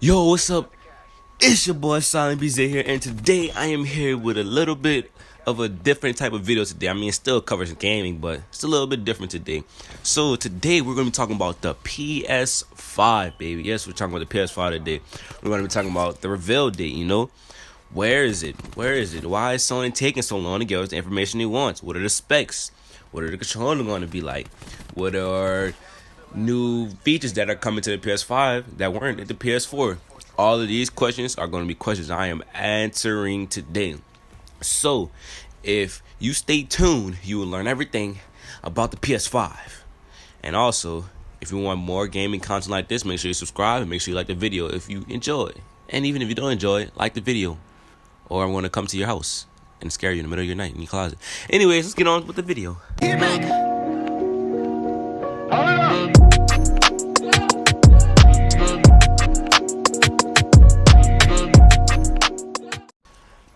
Yo, what's up? It's your boy SONY PS5 here, and today I am here with a little bit of a different type of video today. I mean, it still covers gaming, but it's a little bit different today. So today we're going to be talking about the PS5, baby. Yes, we're talking about the PS5 today. We're going to be talking about the reveal date, Where is it? Where is it? Why is Sony taking so long to give us the information he wants? What are the specs? What are the controllers going to be like? What are new features that are coming to the PS5 that weren't at the PS4? All of these questions are going to be questions I am answering today. So, if you stay tuned, you will learn everything about the PS5. And also, if you want more gaming content like this, make sure you subscribe and make sure you like the video if you enjoy. And even if you don't enjoy it, like the video. Or I'm going to come to your house and scare you in the middle of your night in your closet. Anyways, let's get on with the video.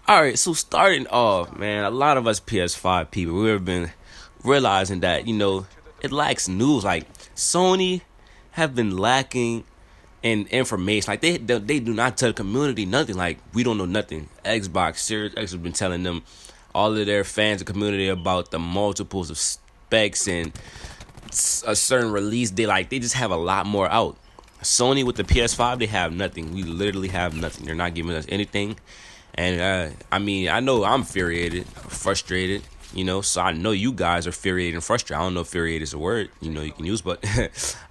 Alright, so starting off, man, a lot of us PS5 people, we've been realizing that, it lacks news. Like, Sony have been lacking in information. Like, they do not tell the community nothing. Like, we don't know nothing. Xbox, Series X has been telling them, all of their fans and community, about the multiples of specs and a certain release date. Like, they just have a lot more out. Sony with the PS5, they have nothing. We literally have nothing. They're not giving us anything. And, I know I'm infuriated, frustrated, so I know you guys are infuriated and frustrated. I don't know if infuriated is a word, you can use, but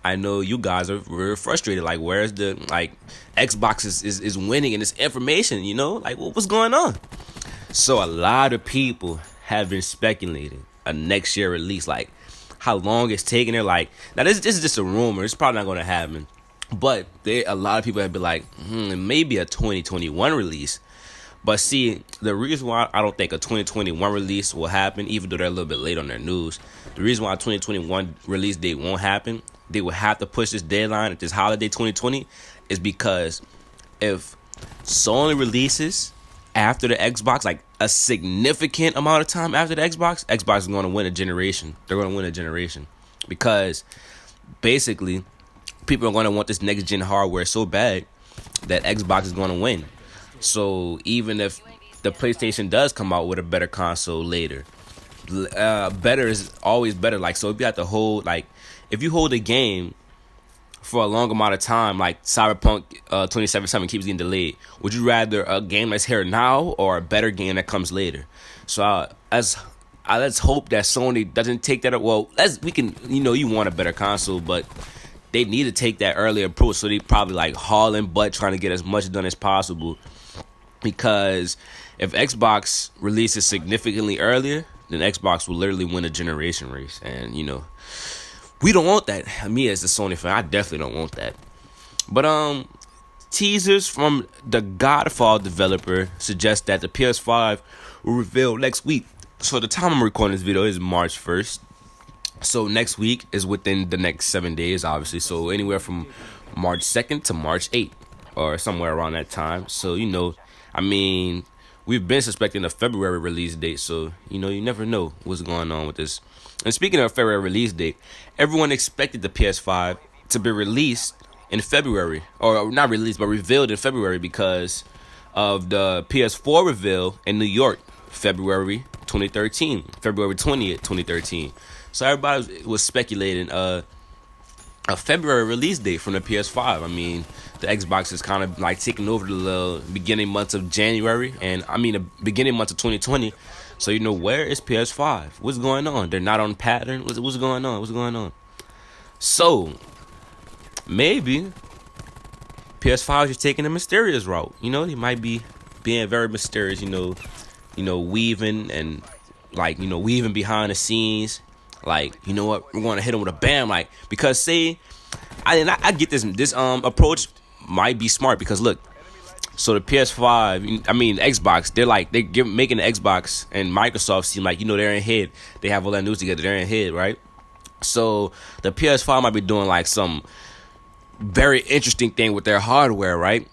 I know you guys are very frustrated. Like, where's Xbox is winning in this information, like, what's going on? So a lot of people have been speculating a next year release, like, how long it's taking. They're like, now this is just a rumor. It's probably not going to happen. But a lot of people have been like, maybe a 2021 release. But see, the reason why I don't think a 2021 release will happen, even though they're a little bit late on their news, the reason why a 2021 release date won't happen, they will have to push this deadline at this holiday 2020, is because if Sony releases after the Xbox, like a significant amount of time after the Xbox is going to win a generation. They're going to win a generation because basically people are going to want this next gen hardware so bad that Xbox is going to win. So even if the PlayStation does come out with a better console later, better is always better. Like, so if you have to hold, like, if you hold a game for a long amount of time, like Cyberpunk 2077 keeps getting delayed, would you rather a game that's here now or a better game that comes later? So let's hope that Sony doesn't take that. Well, you want a better console, but they need to take that early approach. So they probably like hauling butt trying to get as much done as possible. Because if Xbox releases significantly earlier, then Xbox will literally win a generation race. And, we don't want that. Me as a Sony fan, I definitely don't want that. But teasers from the Godfall developer suggest that the PS5 will reveal next week. So the time I'm recording this video is March 1st. So next week is within the next 7 days, obviously. So anywhere from March 2nd to March 8th or somewhere around that time. So, we've been suspecting a February release date. So, you never know what's going on with this. And speaking of February release date, everyone expected the PS5 to be released in February. Or not released, but revealed in February because of the PS4 reveal in New York, February 2013. February 20th, 2013. So everybody was speculating a February release date from the PS5. The Xbox is kind of like taking over the beginning months of January and the beginning months of 2020. So where is PS5? What's going on? They're not on pattern. What's going on? What's going on? So maybe PS5 is taking a mysterious route. They might be being very mysterious. Weaving and weaving behind the scenes. Like, you know what? We're going to hit them with a bam. Like, because I get this approach might be smart because look, so the PS5, Xbox, they're making the Xbox and Microsoft seem like, they're in head. They have all that news together. They're in head, right? So the PS5 might be doing like some very interesting thing with their hardware, right?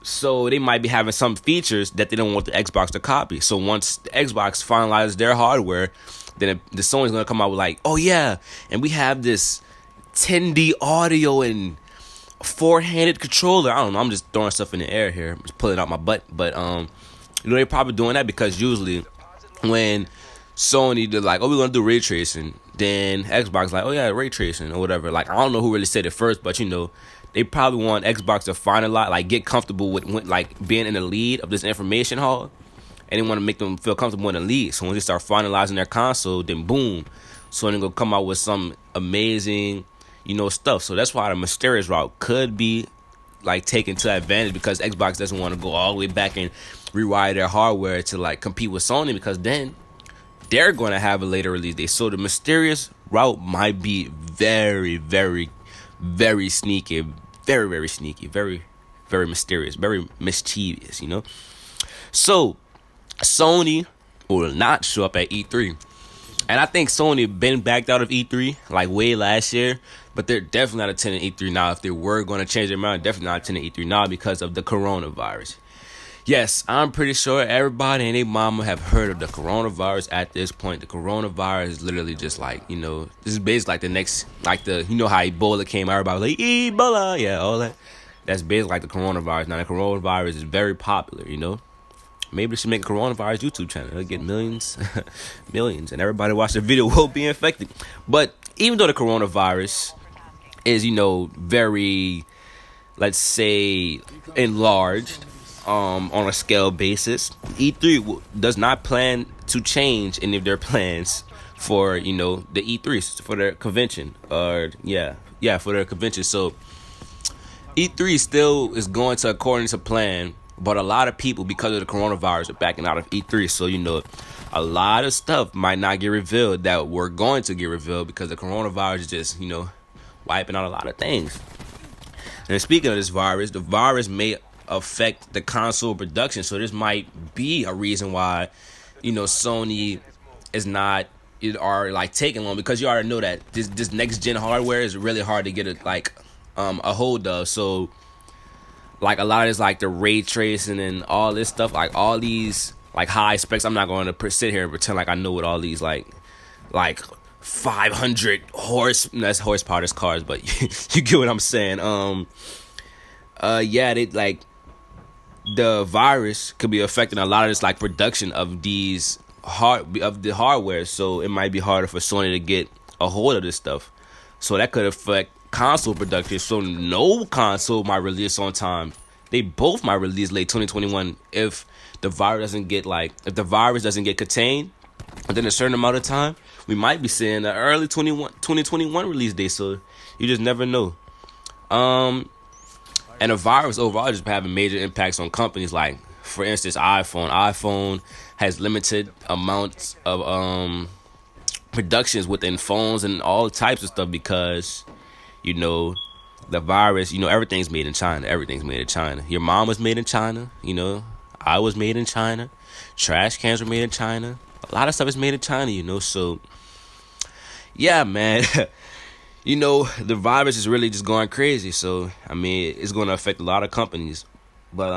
So they might be having some features that they don't want the Xbox to copy. So once the Xbox finalizes their hardware, then the Sony's gonna come out with like, oh yeah, and we have this 10D audio and four-handed controller. I don't know. I'm just throwing stuff in the air here. I'm just pulling out my butt. But they're probably doing that because usually when Sony did like, oh, we're gonna do ray tracing, then Xbox like, oh yeah, ray tracing or whatever. Like, I don't know who really said it first, but they probably want Xbox to finalize, like, get comfortable with like being in the lead of this information hall, and they want to make them feel comfortable in the lead. So when they start finalizing their console, then boom, Sony gonna come out with some amazing, stuff. So that's why the mysterious route could be like taken to advantage, because Xbox doesn't want to go all the way back and rewire their hardware to like compete with Sony, because then they're going to have a later release date. So the mysterious route might be very, very, very sneaky, very, very sneaky, very, very mysterious, very mischievous, So Sony will not show up at E3. And I think Sony been backed out of E3 like way last year, but they're definitely not attending E3 now. If they were going to change their mind, definitely not attending E3 now because of the coronavirus. Yes, I'm pretty sure everybody and their mama have heard of the coronavirus at this point. The coronavirus is literally just like, this is basically like the next, like how Ebola came out, everybody was like, Ebola, yeah, all that. That's basically like the coronavirus. Now, the coronavirus is very popular, Maybe they should make a coronavirus YouTube channel. It'll get millions, millions, and everybody watch the video will be infected. But even though the coronavirus is, very, let's say, enlarged, on a scale basis, E3 does not plan to change any of their plans for, the E3, for their convention, for their convention. So E3 still is going to according to plan, but a lot of people, because of the coronavirus, are backing out of E3. So, a lot of stuff might not get revealed that were going to get revealed because the coronavirus is just, wiping out a lot of things. And speaking of this virus, the virus may affect the console production. So this might be a reason why, Sony is not like taking long, because you already know that this next gen hardware is really hard to get a hold of. So like a lot of this, like the ray tracing and all this stuff, like all these like high specs. I'm not going to sit here and pretend like I know what all these like 500 that's horsepower, that's cars, but you get what I'm saying. They like the virus could be affecting a lot of this like production of the hardware, so it might be harder for Sony to get a hold of this stuff. So that could affect console production. So no console might release on time. They both might release late 2021 if the virus doesn't get contained within a certain amount of time. We might be seeing an early 2021 release date. So you just never know. And the virus overall just having major impacts on companies. Like, for instance, iPhone. iPhone has limited amounts of productions within phones and all types of stuff because, the virus, everything's made in China. Everything's made in China. Your mom was made in China. I was made in China. Trash cans were made in China. A lot of stuff is made in China, So, yeah, man. The virus is really just going crazy. So, it's going to affect a lot of companies. But,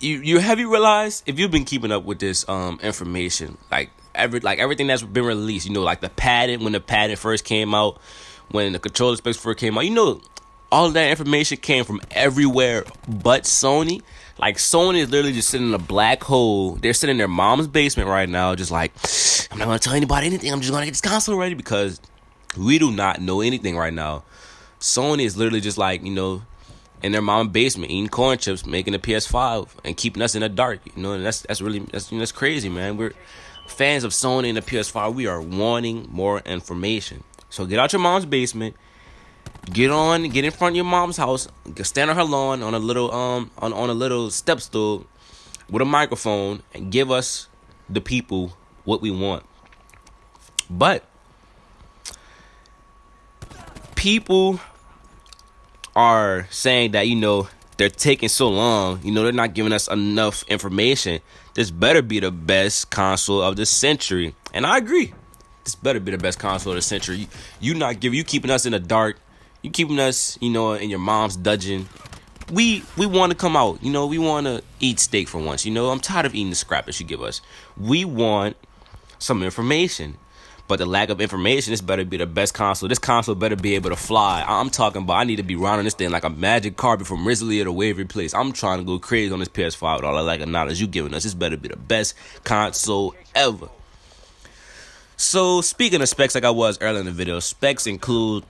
have you realized, if you've been keeping up with this information, everything that's been released, like the patent, when the patent first came out, when the controller specs first came out, all of that information came from everywhere but Sony. Like, Sony is literally just sitting in a black hole. They're sitting in their mom's basement right now, just like, I'm not going to tell anybody anything. I'm just going to get this console ready, because we do not know anything right now. Sony is literally just like, in their mom's basement, eating corn chips, making a PS5, and keeping us in the dark. And that's crazy, man. We're fans of Sony and the PS5. We are wanting more information. So get out your mom's basement, get in front of your mom's house, stand on her lawn on a little on a little step stool with a microphone, and give us, the people, what we want. But people are saying that, they're taking so long, they're not giving us enough information. This better be the best console of the century. And I agree. This better be the best console of the century. You keeping us in the dark. You keeping us, in your mom's dungeon. We want to come out. We want to eat steak for once. I'm tired of eating the scrap that you give us. We want some information. But the lack of information, this better be the best console. This console better be able to fly. I'm talking about I need to be rounding this thing like a magic carpet from Risley to Waverly Place. I'm trying to go crazy on this PS5 with all the lack of knowledge you giving us. This better be the best console ever. So speaking of specs, like I was earlier in the video, specs include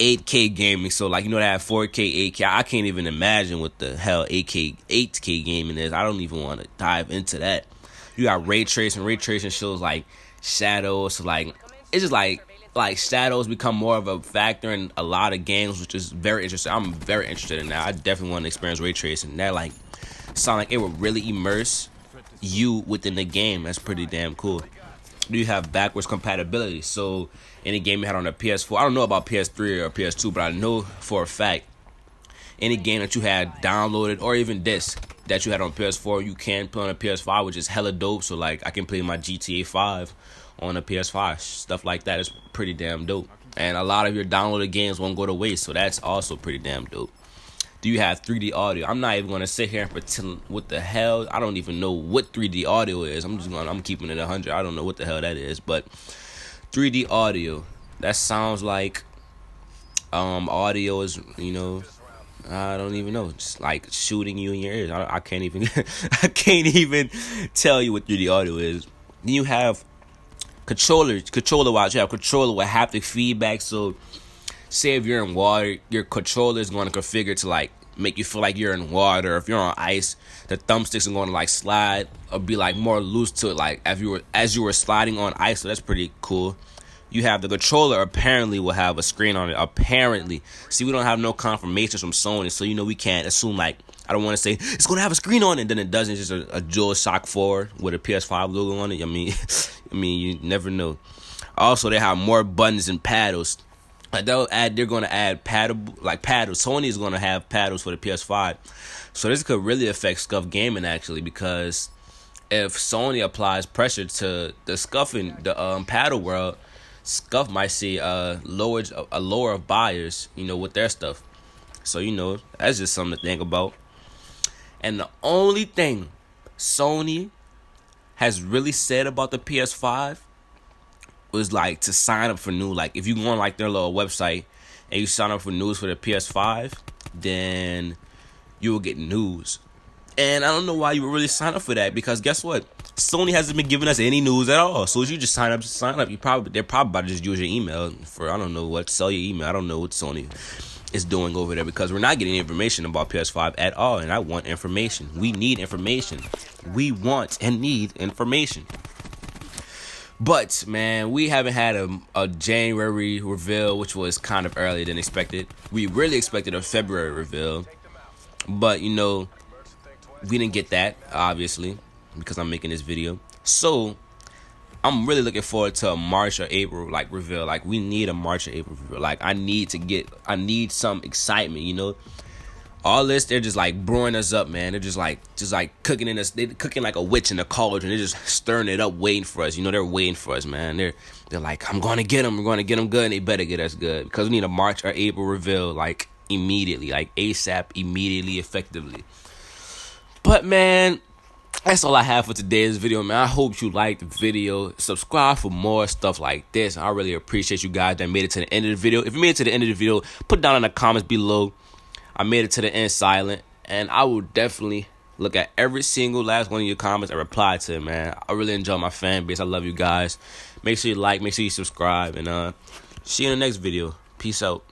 8K gaming. So like, you know, that 4K, 8K. I can't even imagine what the hell 8K gaming is. I don't even want to dive into that. You got ray tracing. Ray tracing shows like shadows. So like, it's just like shadows become more of a factor in a lot of games, which is very interesting. I'm very interested in that. I definitely want to experience ray tracing. That like sound like it would really immerse you within the game. That's pretty damn cool. You have backwards compatibility. So any game you had on a PS4, I don't know about PS3 or PS2, but I know for a fact any game that you had downloaded or even disc that you had on PS4, you can play on a PS5, which is hella dope. So like, I can play my GTA 5 on a PS5. Stuff like that is pretty damn dope. And a lot of your downloaded games won't go to waste, so that's also pretty damn dope. Do you have 3D audio? I'm not even gonna sit here and pretend what the hell. I don't even know what 3D audio is. I'm keeping it 100. I don't know what the hell that is, but 3D audio. That sounds like audio is, you know, I don't even know. Just like shooting you in your ears. I can't even I can't even tell you what 3D audio is. Then you have controller wise, you have controller with haptic feedback. So say if you're in water, your controller is going to configure to like make you feel like you're in water. If you're on ice, the thumbsticks are going to like slide or be like more loose to it, like as you were sliding on ice. So that's pretty cool. You have the controller apparently will have a screen on it. Apparently, see, we don't have no confirmations from Sony, so you know we can't assume like, I don't want to say it's going to have a screen on it, and then it doesn't. It's just a DualShock 4 with a PS5 logo on it. I mean, you never know. Also, they have more buttons and paddles. Like they're going to add paddles. Sony is going to have paddles for the PS5. So this could really affect scuff gaming actually, because if Sony applies pressure to the scuffing, the paddle world, Scuff might see a lower of buyers, you know, with their stuff. So, you know, that's just something to think about. And the only thing Sony has really said about the PS5 was like to sign up for new. Like if you go on like their little website and you sign up for news for the PS5, then you will get news. And I don't know why you would really sign up for that, because guess what? Sony hasn't been giving us any news at all. So if you just sign up. They're probably about to just use your email for, I don't know what, sell your email. I don't know what Sony is doing over there, because we're not getting information about PS5 at all. And I want information. We need information. We want and need information. But man, we haven't had a January reveal, which was kind of earlier than expected. We really expected a February reveal, but you know, we didn't get that, obviously, because I'm making this video. So I'm really looking forward to a March or April like reveal. Like we need a March or April reveal. Like I need some excitement, you know. All this, they're just like brewing us up, man. They're just like cooking in us. They're cooking like a witch in a cauldron. They're just stirring it up, waiting for us. You know, they're waiting for us, man. They're like, I'm going to get them. We're going to get them good, and they better get us good, because we need a March or April reveal, like immediately, like ASAP, immediately, effectively. But man, that's all I have for today's video, man. I hope you liked the video. Subscribe for more stuff like this. I really appreciate you guys that made it to the end of the video. If you made it to the end of the video, put down in the comments below, I made it to the end silent, and I will definitely look at every single last one of your comments and reply to it, man. I really enjoy my fan base. I love you guys. Make sure you like, make sure you subscribe, and see you in the next video. Peace out.